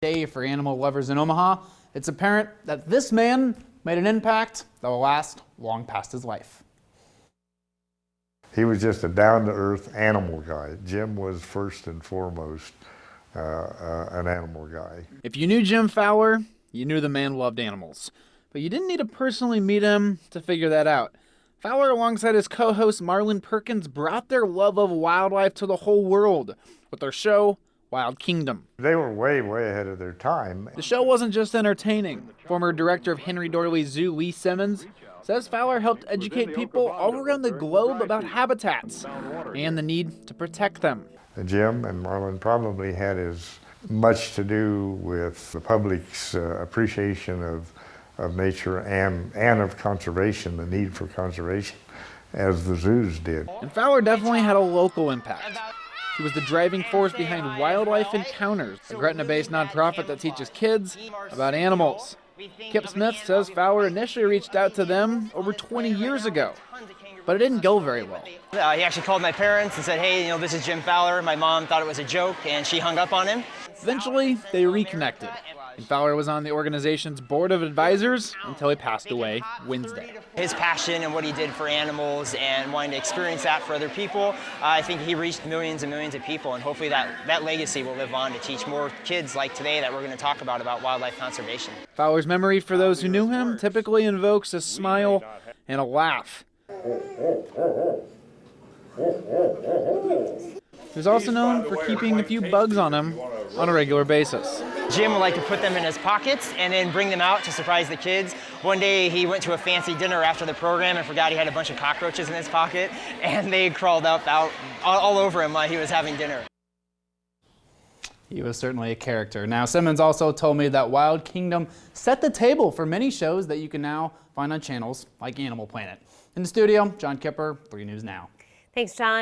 Day for animal lovers in Omaha. It's apparent that this man made an impact that will last long past his life. He was just a down-to-earth animal guy. Jim was first and foremost an animal guy. If you knew Jim Fowler, you knew the man loved animals. But you didn't need to personally meet him to figure that out. Fowler, alongside his co-host Marlon Perkins, brought their love of wildlife to the whole world with their show, Wild Kingdom. They were way, way ahead of their time. The show wasn't just entertaining. Former director of Henry Doorly Zoo, Lee Simmons, says Fowler helped educate people all around the globe about habitats and the need to protect them. Jim and Marlon probably had as much to do with the public's appreciation of nature and of conservation, the need for conservation, as the zoos did. And Fowler definitely had a local impact. He was the driving force behind Wildlife Encounters, a Gretna-based nonprofit that teaches kids about animals. Kip Smith says Fowler initially reached out to them over 20 years ago, but it didn't go very well. He actually called my parents and said, hey, this is Jim Fowler. My mom thought it was a joke, and she hung up on him. Eventually, they reconnected, and Fowler was on the organization's board of advisors until he passed away Wednesday. His passion and what he did for animals and wanting to experience that for other people, I think he reached millions and millions of people, and hopefully that legacy will live on to teach more kids like today that we're going to talk about wildlife conservation. Fowler's memory for those who knew him typically invokes a smile and a laugh. He was also known for keeping a few bugs on him on a regular basis. Jim would like to put them in his pockets and then bring them out to surprise the kids. One day he went to a fancy dinner after the program and forgot he had a bunch of cockroaches in his pocket, and they crawled out all over him while he was having dinner. He was certainly a character. Now, Simmons also told me that Wild Kingdom set the table for many shows that you can now find on channels like Animal Planet. In the studio, John Kipper, 3 News Now. Thanks, John.